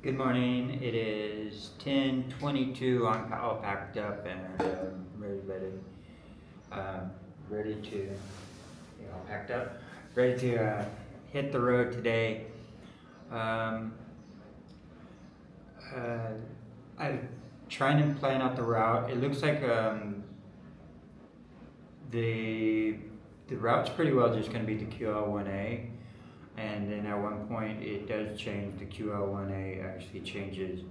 Good morning. It is 10:22. I'm all packed up and ready to, all packed up, ready to hit the road today. Um, I'm trying to plan out the route. It looks like the route's pretty well just going to be the QL1A. And then at one point it does change. The QL1A actually changes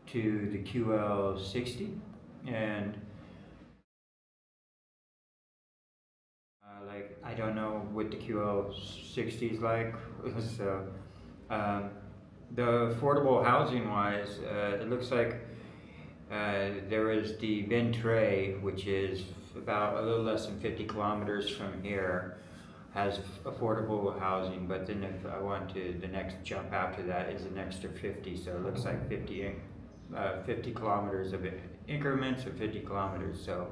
to the QL60, and I don't know what the QL60 is like. So the affordable housing wise, it looks like there is the Ventre, which is about a little less than 50 kilometers from here, has affordable housing, but then if I want to, the next jump after that is an extra 50, so it looks like 50 kilometers of increments of 50 kilometers, so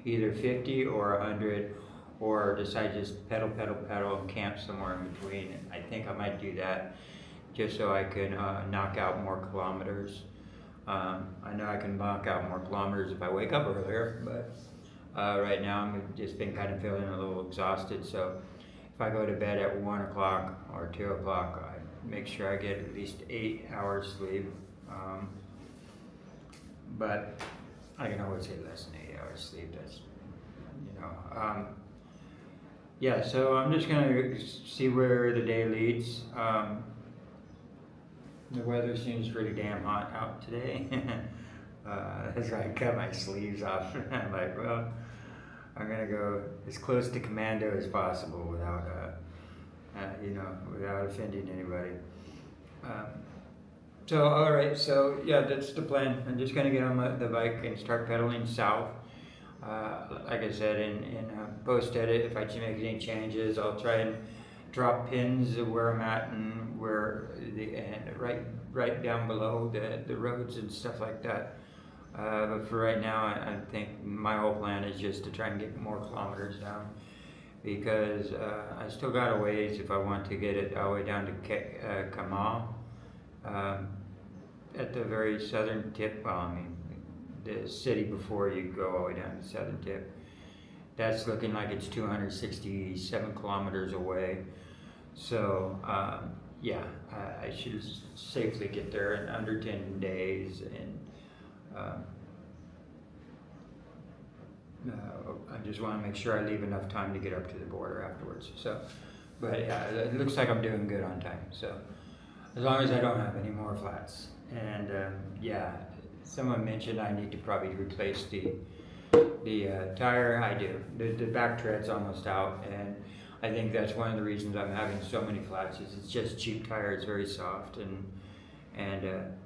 either 50 or 100, or decide just pedal and camp somewhere in between. I think I might do that just so I can knock out more kilometers. I know I can knock out more kilometers if I wake up earlier, but right now I'm just been kind of feeling a little exhausted, so if I go to bed at 1 o'clock or 2 o'clock, I make sure I get at least 8 hours sleep. But I can always get less than 8 hours sleep. That's, yeah, so I'm just gonna see where the day leads. The weather seems pretty damn hot out today. As I cut my sleeves off, I'm like, well, I'm gonna go as close to commando as possible without, without offending anybody. So, all right, so yeah, that's the plan. I'm just gonna get on the bike and start pedaling south. Like I said, in post edit, if I make any changes, I'll try and drop pins where I'm at and right down below the roads and stuff like that. But for right now, I think my whole plan is just to try and get more kilometers down, because I still got a ways if I want to get it all the way down to Kamal, at the very southern tip. Well, I mean, the city before you go all the way down to the southern tip. That's looking like it's 267 kilometers away. So, yeah, I should safely get there in under 10 days. And I just want to make sure I leave enough time to get up to the border afterwards. So, but yeah, it looks like I'm doing good on time. So, as long as I don't have any more flats. And yeah, someone mentioned I need to probably replace the tire. I do. The back tread's almost out, and I think that's one of the reasons I'm having so many flats. Is it's just cheap tire. It's very soft and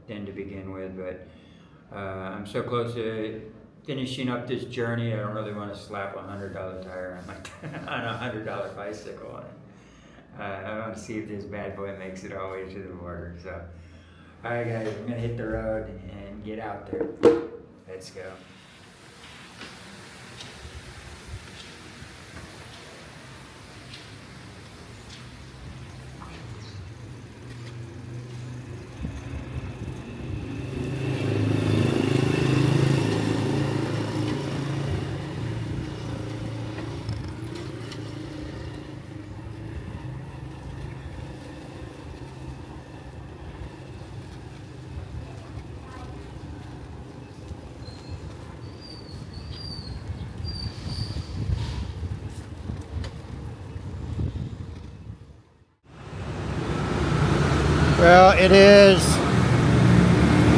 thin to begin with, but I'm so close to finishing up this journey. I don't really want to slap a $100 tire on a $100 bicycle. I want to see if this bad boy makes it all the way to the border. So, all right, guys, I'm gonna hit the road and get out there. Let's go. Well, it is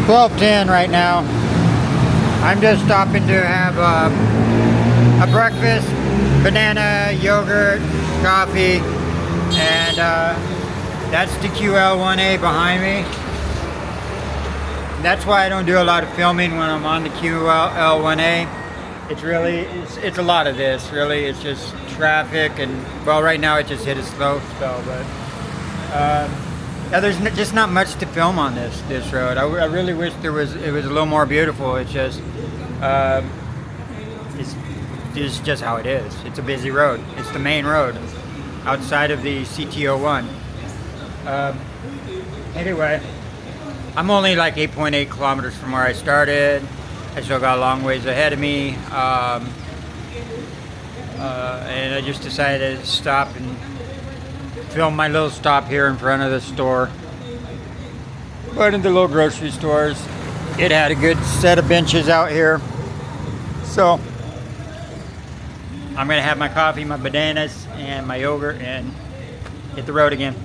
12:10 right now. I'm just stopping to have a breakfast, banana, yogurt, coffee, and that's the QL1A behind me. That's why I don't do a lot of filming when I'm on the QL1A. It's a lot of this, really. It's just traffic, and well, right now it just hit a slow spell, but yeah, there's just not much to film on this road. I really wish it was a little more beautiful. It's just it's just how it is. It's a busy road. It's the main road outside of the CT01. Anyway, I'm only like 8.8 kilometers from where I started. I still got a long ways ahead of me. And I just decided to stop and film my little stop here in front of the store. But in the little grocery stores, it had a good set of benches out here. So I'm gonna have my coffee, my bananas, and my yogurt and hit the road again.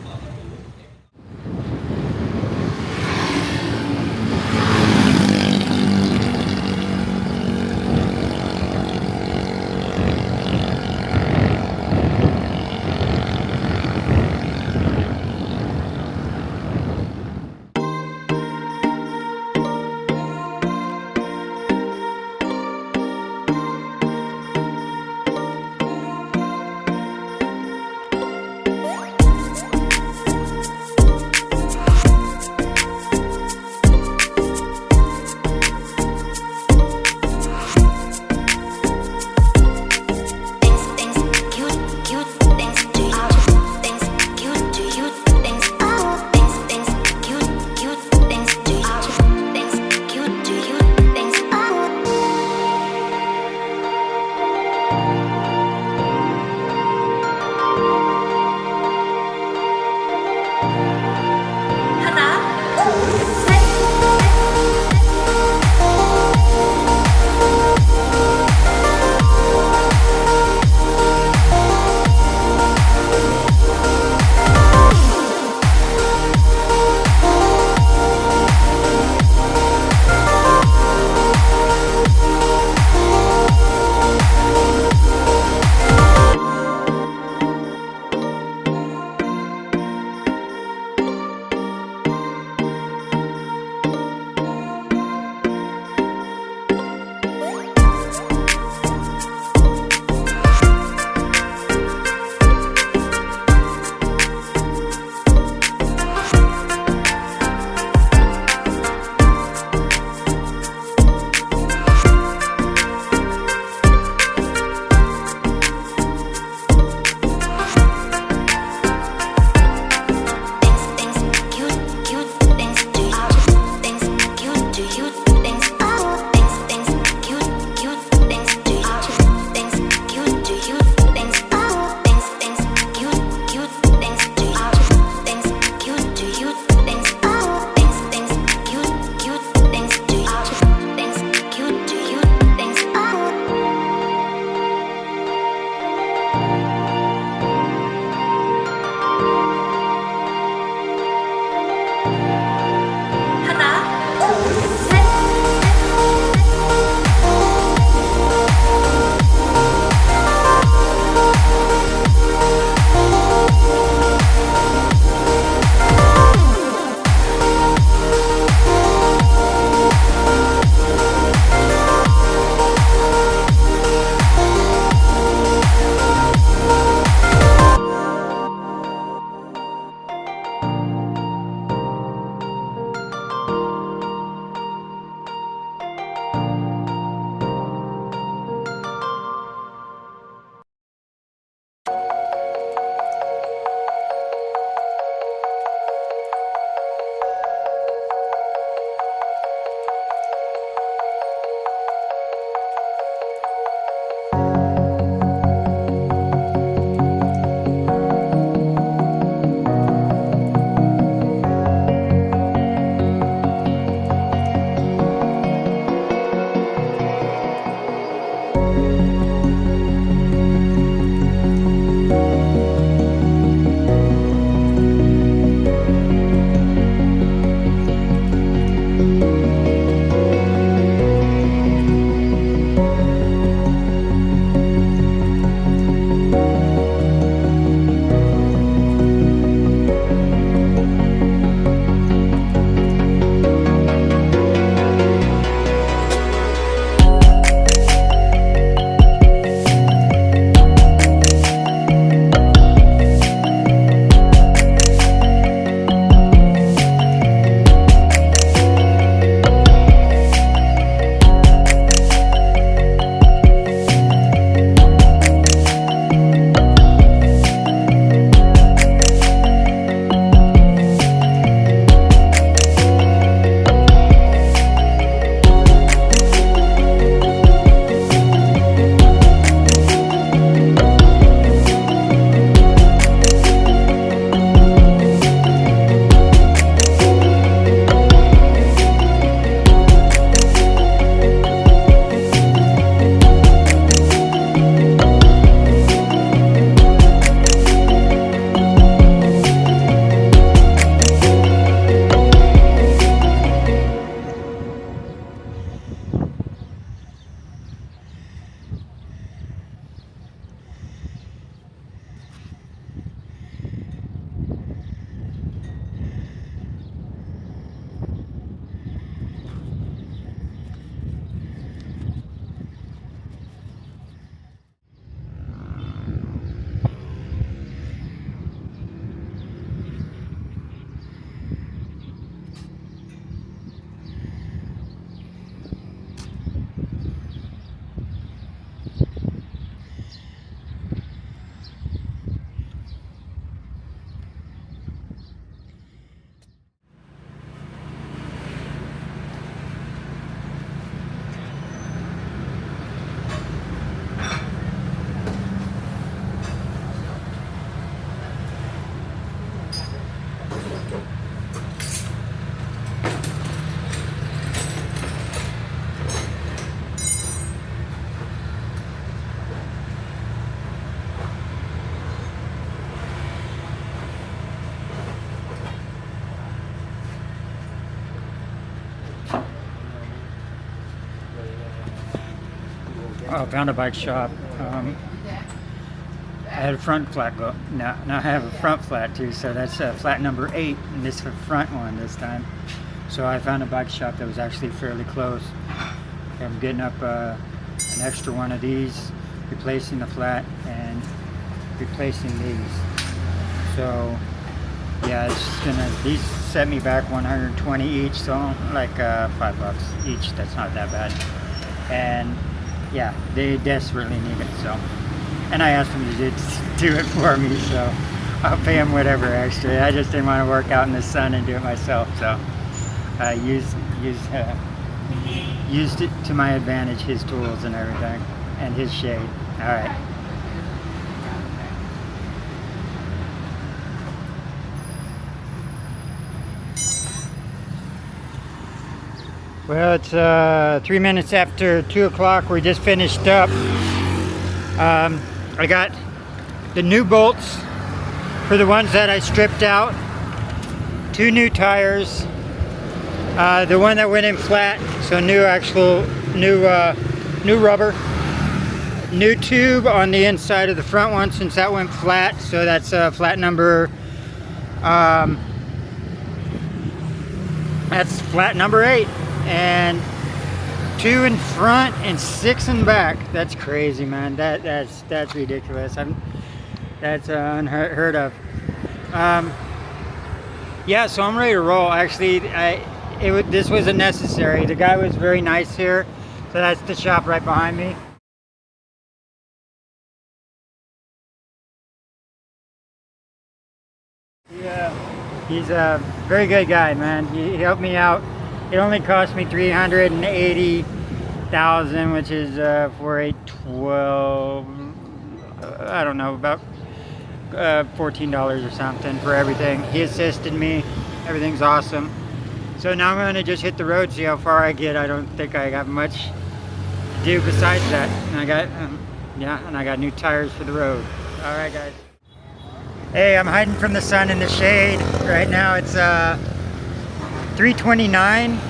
I found a bike shop. I had a front flat go. Now I have a front flat too, so that's flat number 8, and this is the front one this time. So I found a bike shop that was actually fairly close. I'm getting up an extra one of these, replacing the flat and replacing these. So yeah, these set me back 120 each, so like $5 each. That's not that bad. And yeah, they desperately need it. So, and I asked them to do it for me, so I'll pay them whatever extra. I just didn't want to work out in the sun and do it myself, so I used it to my advantage, his tools and everything, and his shade. All right. Well, it's 3 minutes after 2 o'clock. We just finished up. I got the new bolts for the ones that I stripped out. 2 new tires. The one that went in flat, so new rubber. New tube on the inside of the front one since that went flat, so that's flat number. That's flat number 8. And 2 in front and 6 in back. That's crazy, man. That's ridiculous. That's unheard of. Yeah, so I'm ready to roll. Actually, this wasn't necessary. The guy was very nice here. So that's the shop right behind me. Yeah, he's a very good guy, man. He helped me out. It only cost me $380,000, which is for a 12. I don't know, about $14 or something for everything. He assisted me. Everything's awesome. So now I'm gonna just hit the road, see how far I get. I don't think I got much to do besides that. And I got and I got new tires for the road. All right, guys. Hey, I'm hiding from the sun in the shade right now. It's 3:29.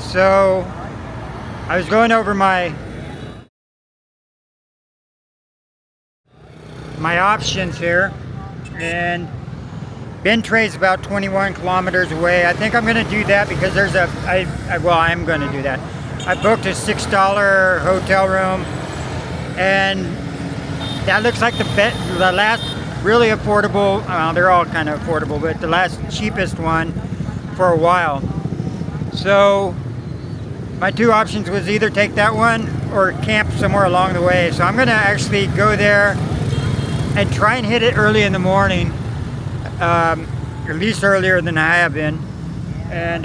So I was going over my options here, and Ben Trey's about 21 kilometers away. I think I'm going to do that because there's I'm going to do that. I booked a $6 hotel room, and that looks like the last really affordable. They're all kind of affordable, but the last cheapest one for a while. So my 2 options was either take that one or camp somewhere along the way. So I'm going to actually go there and try and hit it early in the morning, at least earlier than I have been, and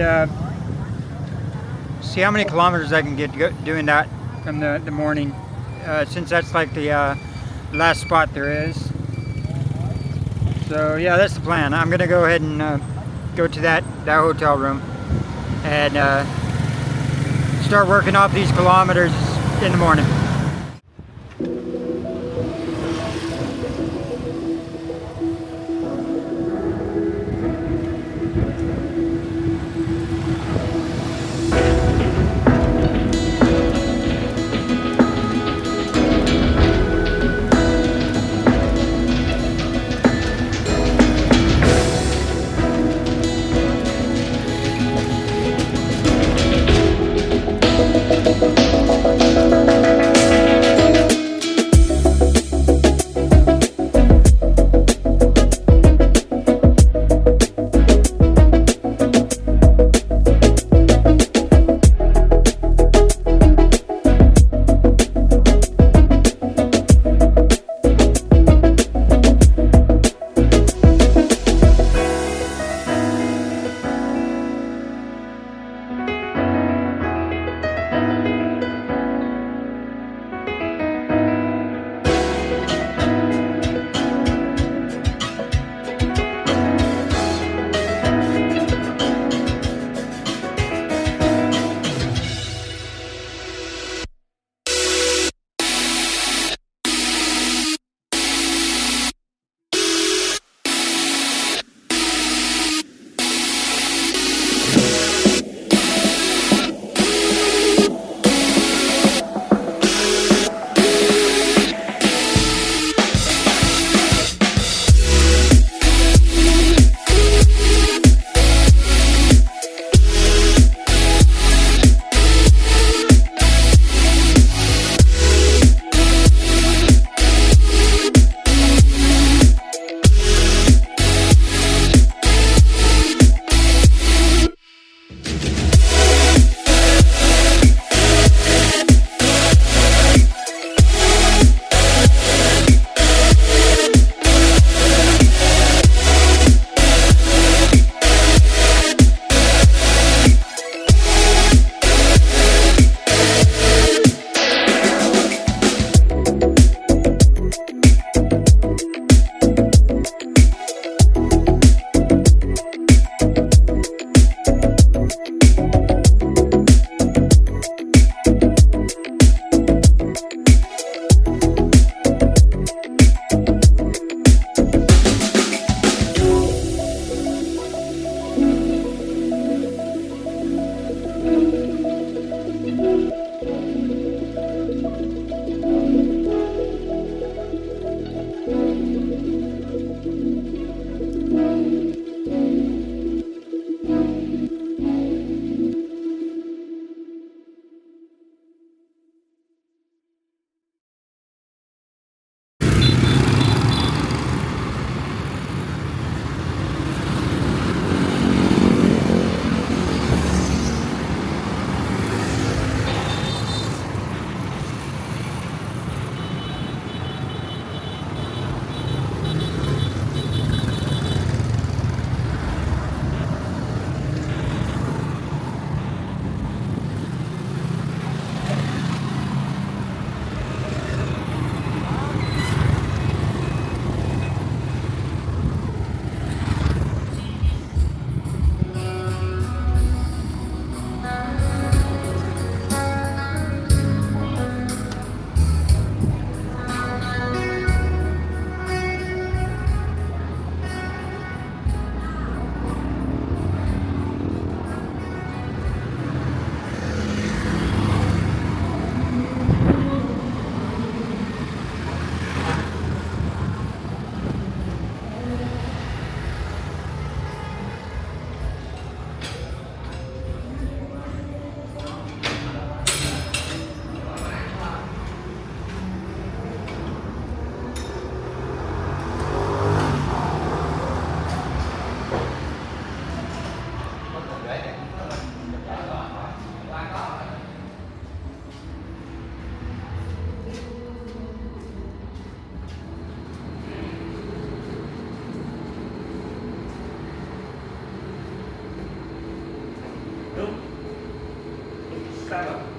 see how many kilometers I can get doing that from the morning, since that's like the last spot there is. So yeah, that's the plan. I'm gonna go ahead and go to that hotel room and start working off these kilometers in the morning.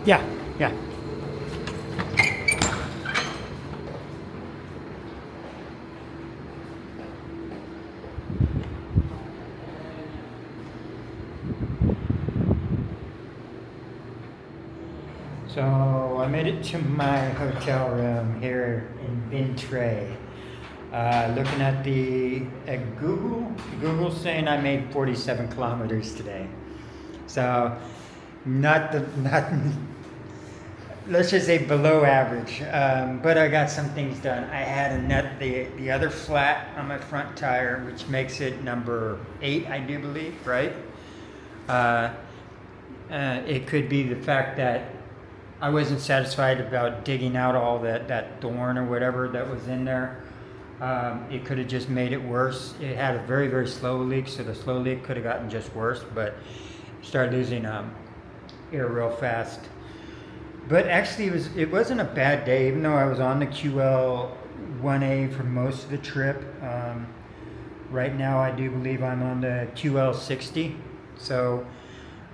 Yeah, yeah. So I made it to my hotel room here in Vintray. Looking at Google's saying I made 47 kilometers today. So not let's just say below average. But I got some things done. I had the other flat on my front tire, which makes it number 8, I do believe, right? It could be the fact that I wasn't satisfied about digging out all that thorn or whatever that was in there. It could have just made it worse. It had a very, very slow leak, so the slow leak could have gotten just worse, but started losing air real fast. But actually, it wasn't a bad day, even though I was on the QL 1A for most of the trip. Right now, I do believe I'm on the QL 60, so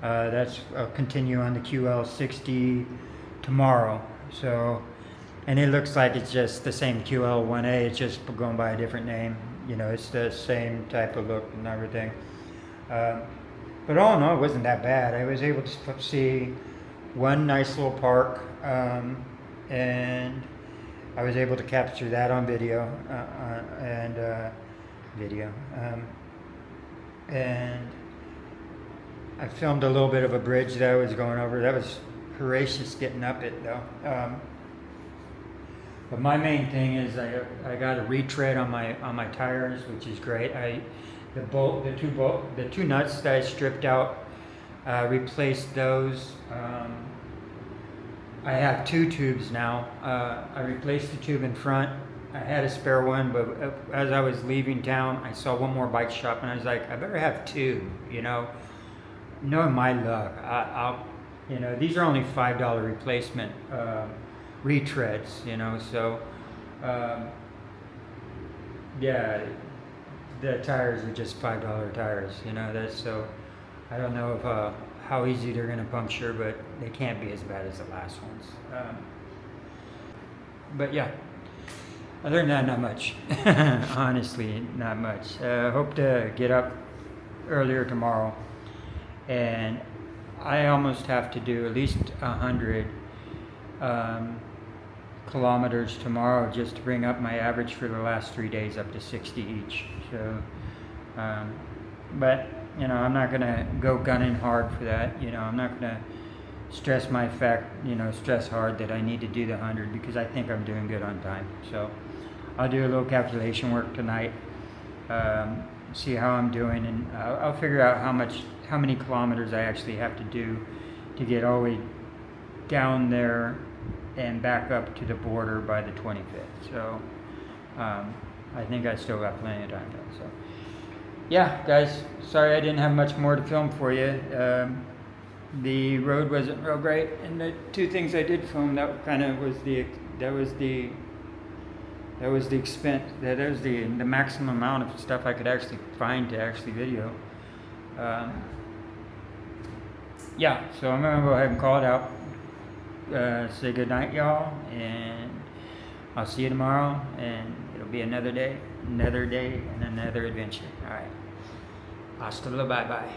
I'll continue on the QL 60 tomorrow. So, and it looks like it's just the same QL 1A. It's just going by a different name. You know, it's the same type of look and everything. But all in all, it wasn't that bad. I was able to see one nice little park, and I was able to capture that on video and I filmed a little bit of a bridge that I was going over. That was horrendous getting up it though. But my main thing is I got a retread on my tires, which is great. The two nuts that I stripped out, replaced those. I have 2 tubes now. I replaced the tube in front. I had a spare one, but as I was leaving town, I saw one more bike shop, and I was like, I better have 2. You know, knowing my luck, I'll these are only $5 replacement retreads. You know, so yeah. The tires are just $5 tires, you know. That's so. I don't know if how easy they're going to puncture, but they can't be as bad as the last ones. But yeah, other than that, not much. Honestly, not much. Hope to get up earlier tomorrow, and I almost have to do at least 100 kilometers tomorrow just to bring up my average for the last 3 days up to 60 each. So, but I'm not gonna go gunning hard for that. I'm not gonna stress hard that I need to do the 100 because I think I'm doing good on time. So I'll do a little calculation work tonight, see how I'm doing, and I'll figure out how many kilometers I actually have to do to get all the way down there and back up to the border by the 25th. So I think I still got plenty of time though. So yeah, guys, sorry I didn't have much more to film for you. The road wasn't real great, and the 2 things I did film, that kind of was the expense. That was the maximum amount of stuff I could actually find to actually video. Yeah, so I'm gonna go ahead and call it out. Say good night, y'all, and I'll see you tomorrow, and it'll be another day, and another adventure. All right. Hasta luego, bye-bye.